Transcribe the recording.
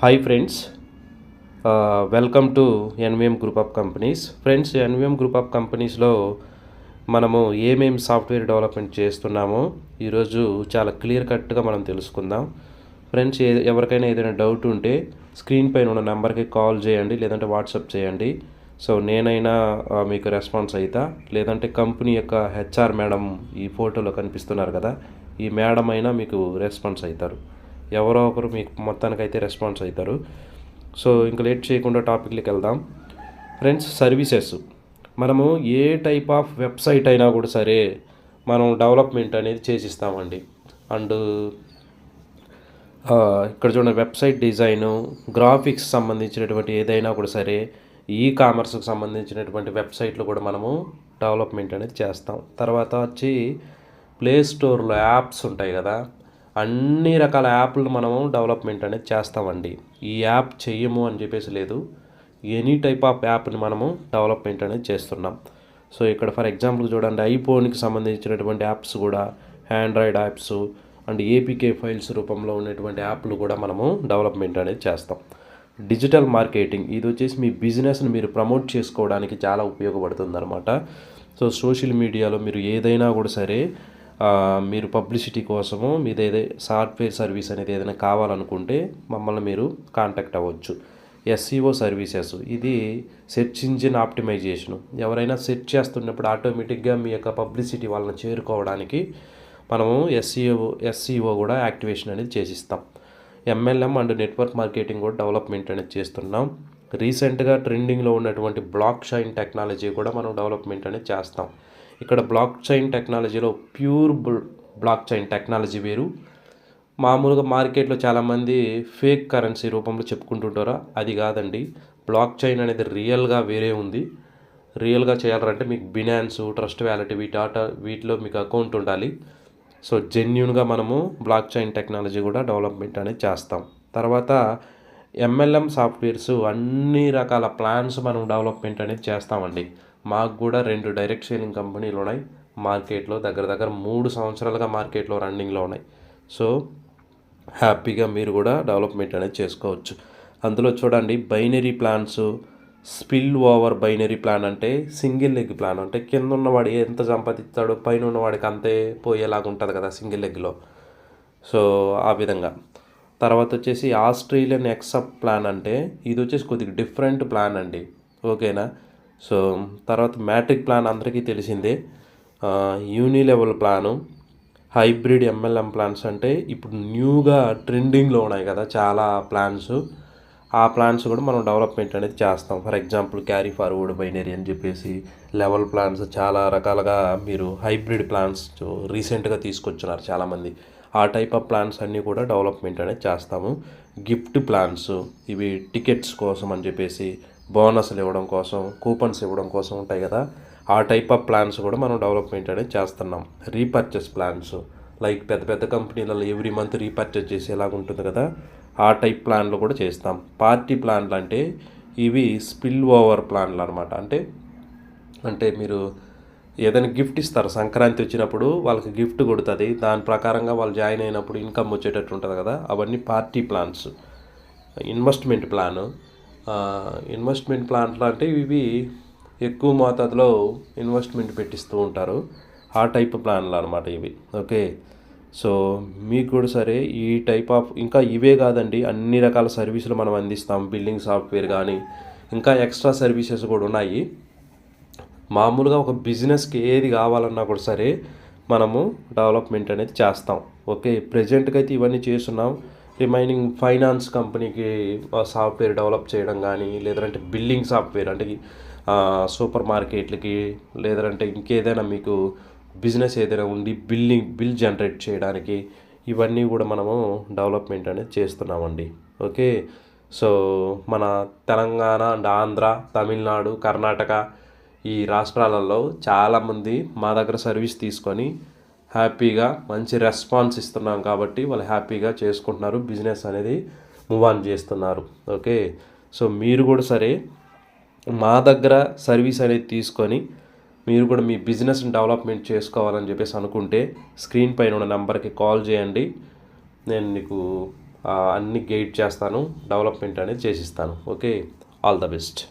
Hi friends, welcome to NVM group of companies. Friends, NVM group of కంపెనీస్లో మనము ఏమేమి software development చేస్తున్నామో ఈరోజు చాలా క్లియర్ కట్గా మనం తెలుసుకుందాం. ఫ్రెండ్స్, ఎవరికైనా ఏదైనా డౌట్ ఉంటే స్క్రీన్ పైన ఉన్న నెంబర్కి కాల్ చేయండి, లేదంటే వాట్సాప్ చేయండి. సో నేనైనా మీకు రెస్పాన్స్ అవుతా, లేదంటే కంపెనీ యొక్క హెచ్ఆర్ మేడం ఈ ఫోటోలో కనిపిస్తున్నారు కదా, ఈ మేడం అయినా మీకు రెస్పాన్స్ అవుతారు. ఎవరో ఒకరు మీకు మొత్తానికైతే రెస్పాన్స్ అవుతారు. సో ఇంకా లేట్ చేయకుండా టాపిక్లోకి వెళ్దాం. ఫ్రెండ్స్, సర్వీసెస్ మనము ఏ టైప్ ఆఫ్ వెబ్సైట్ అయినా కూడా సరే మనం డెవలప్మెంట్ అనేది చేసిస్తామండి. అండ్ ఇక్కడ చూడండి, వెబ్సైట్ డిజైను, గ్రాఫిక్స్ సంబంధించినటువంటి ఏదైనా కూడా సరే, ఈ కామర్స్కి సంబంధించినటువంటి వెబ్సైట్లు కూడా మనము డెవలప్మెంట్ అనేది చేస్తాం. తర్వాత వచ్చి ప్లే స్టోర్లో యాప్స్ ఉంటాయి కదా, అన్ని రకాల యాప్లు మనము డెవలప్మెంట్ అనేది చేస్తామండి. ఈ యాప్ చెయ్యము అని చెప్పేసి లేదు, ఎనీ టైప్ ఆఫ్ యాప్ని మనము డెవలప్మెంట్ అనేది చేస్తున్నాం. సో ఇక్కడ ఫర్ ఎగ్జాంపుల్ చూడండి, ఐఫోన్కి సంబంధించినటువంటి యాప్స్ కూడా, Android apps and APK files రూపంలో ఉన్నటువంటి యాప్లు కూడా మనము డెవలప్మెంట్ అనేది చేస్తాం. డిజిటల్ మార్కెటింగ్, ఇది వచ్చేసి మీ బిజినెస్ని మీరు ప్రమోట్ చేసుకోవడానికి చాలా ఉపయోగపడుతుంది అనమాట. సో సోషల్ మీడియాలో మీరు ఏదైనా కూడా సరే, మీరు పబ్లిసిటీ కోసము మీది ఏదైనా సాఫ్ట్వేర్ సర్వీస్ అనేది ఏదైనా కావాలనుకుంటే మమ్మల్ని మీరు కాంటాక్ట్ అవ్వచ్చు. ఎస్ఈఓ సర్వీసెస్, ఇది సెర్చ్ ఇంజిన్ ఆప్టిమైజేషను. ఎవరైనా సెర్చ్ చేస్తున్నప్పుడు ఆటోమేటిక్గా మీ యొక్క పబ్లిసిటీ వాళ్ళని చేరుకోవడానికి మనము ఎస్ఈఓ కూడా యాక్టివేషన్ అనేది చేసిస్తాం. ఎంఎల్ఎం అండ్ నెట్వర్క్ మార్కెటింగ్ కూడా డెవలప్మెంట్ అనేది చేస్తున్నాం. రీసెంట్గా ట్రెండింగ్లో ఉన్నటువంటి బ్లాక్ చైన్ టెక్నాలజీ కూడా మనం డెవలప్మెంట్ అనేది చేస్తాం. ఇక్కడ బ్లాక్ చైన్ టెక్నాలజీలో ప్యూర్ బ్లాక్ చైన్ టెక్నాలజీ వేరు. మామూలుగా మార్కెట్లో చాలామంది ఫేక్ కరెన్సీ రూపంలో చెప్పుకుంటుంటారా, అది కాదండి. బ్లాక్ చైన్ అనేది రియల్గా వేరే ఉంది. రియల్గా చేయాలంటే మీకు బినాన్స్, ట్రస్ట్ వ్యాలెట్ వీటిలో మీకు అకౌంట్ ఉండాలి. సో జెన్యూన్గా మనము బ్లాక్ చైన్ టెక్నాలజీ కూడా డెవలప్మెంట్ అనేది చేస్తాం. తర్వాత ఎంఎల్ఎం సాఫ్ట్వేర్స్, అన్ని రకాల ప్లాన్స్ మనం డెవలప్మెంట్ అనేది చేస్తామండి. మాకు కూడా 2 డైరెక్ట్ సేలింగ్ కంపెనీలు ఉన్నాయి మార్కెట్లో, దగ్గర 3 సంవత్సరాలుగా మార్కెట్లో రన్నింగ్లో ఉన్నాయి. సో హ్యాపీగా మీరు కూడా డెవలప్మెంట్ అనేది చేసుకోవచ్చు. అందులో చూడండి, binary plans, spill over binary plan అంటే సింగిల్ లెగ్ ప్లాన్, అంటే కింద ఉన్నవాడు ఎంత సంపాదిస్తాడో పైన ఉన్నవాడికి అంతే పోయేలాగా ఉంటుంది కదా సింగిల్ లెగ్లో. సో ఆ విధంగా. తర్వాత వచ్చేసి ఆస్ట్రేలియన్ ఎక్సప్ ప్లాన్, అంటే ఇది వచ్చేసి కొద్దిగా డిఫరెంట్ ప్లాన్ అండి, ఓకేనా. సో తర్వాత మ్యాట్రిక్ ప్లాన్ అందరికీ తెలిసిందే. యూనిలెవెల్ ప్లాను, హైబ్రిడ్ ఎంఎల్ఎం ప్లాన్స్, అంటే ఇప్పుడు న్యూగా ట్రెండింగ్లో ఉన్నాయి కదా చాలా ప్లాన్స్, ఆ ప్లాన్స్ కూడా మనం డెవలప్మెంట్ అనేది చేస్తాం. For example carry forward binary అని చెప్పేసి, లెవెల్ ప్లాన్స్, చాలా రకాలుగా మీరు హైబ్రిడ్ ప్లాన్స్ రీసెంట్గా తీసుకొచ్చున్నారు చాలామంది. ఆ టైప్ ఆఫ్ ప్లాన్స్ అన్నీ కూడా డెవలప్మెంట్ అనేది చేస్తాము. గిఫ్ట్ ప్లాన్స్, ఇవి టికెట్స్ కోసం అని చెప్పేసి, బోనస్లు ఇవ్వడం కోసం, కూపన్స్ ఇవ్వడం కోసం ఉంటాయి కదా, ఆ టైప్ ఆఫ్ ప్లాన్స్ కూడా మనం డెవలప్మెంట్ అనేది చేస్తున్నాం. రీపర్చేస్ ప్లాన్స్, లైక్ పెద్ద పెద్ద కంపెనీలలో ఎవ్రీ మంత్ రీపర్చేస్ చేసేలాగా ఉంటుంది కదా, ఆ టైప్ ప్లాన్లు కూడా చేస్తాం. పార్టీ ప్లాన్లు అంటే ఇవి స్పిల్ ఓవర్ ప్లాన్లు అనమాట. అంటే మీరు ఏదైనా గిఫ్ట్ ఇస్తారు, సంక్రాంతి వచ్చినప్పుడు వాళ్ళకి గిఫ్ట్ కొడుతుంది, దాని ప్రకారంగా వాళ్ళు జాయిన్ అయినప్పుడు ఇన్కమ్ వచ్చేటట్టు ఉంటుంది కదా, అవన్నీ పార్టీ ప్లాన్స్. ఇన్వెస్ట్మెంట్ ప్లాన్లు అంటే ఇవి ఎక్కువ మోతాదులో ఇన్వెస్ట్మెంట్ పెట్టిస్తూ ఉంటారు, ఆ టైప్ ప్లాన్లు అనమాట ఇవి, ఓకే. సో మీకు కూడా సరే ఈ టైప్ ఆఫ్, ఇంకా ఇవే కాదండి, అన్ని రకాల సర్వీసులు మనం అందిస్తాం. బిల్డింగ్ సాఫ్ట్వేర్ కానీ ఇంకా ఎక్స్ట్రా సర్వీసెస్ కూడా ఉన్నాయి. మామూలుగా ఒక బిజినెస్కి ఏది కావాలన్నా కూడా సరే మనము డెవలప్మెంట్ అనేది చేస్తాం, ఓకే. ప్రజెంట్గా అయితే ఇవన్నీ చేస్తున్నాం. రిమైనింగ్ ఫైనాన్స్ కంపెనీకి సాఫ్ట్వేర్ డెవలప్ చేయడం కానీ, లేదంటే బిల్డింగ్ సాఫ్ట్వేర్ అంటే సూపర్ మార్కెట్లకి, లేదంటే ఇంకేదైనా మీకు బిజినెస్ ఏదైనా ఉండి బిల్ జనరేట్ చేయడానికి, ఇవన్నీ కూడా మనము డెవలప్మెంట్ అనేది చేస్తున్నామండి, ఓకే. సో మన తెలంగాణ అండ్ ఆంధ్ర, తమిళనాడు, కర్ణాటక ఈ రాష్ట్రాలలో చాలామంది మా దగ్గర సర్వీస్ తీసుకొని హ్యాపీగా మంచి రెస్పాన్స్ ఇస్తున్నాం కాబట్టి వాళ్ళు హ్యాపీగా చేసుకుంటున్నారు, బిజినెస్ అనేది మూవ్ ఆన్ చేస్తున్నారు, ఓకే. సో మీరు కూడా సరే మా దగ్గర సర్వీస్ అనేది తీసుకొని మీరు కూడా మీ బిజినెస్ని డెవలప్మెంట్ చేసుకోవాలని చెప్పేసి అనుకుంటే స్క్రీన్ పైన ఉన్న నెంబర్కి కాల్ చేయండి. నేను మీకు అన్ని గైడ్ చేస్తాను, డెవలప్మెంట్ అనేది చేసిస్తాను. Okay, all the best.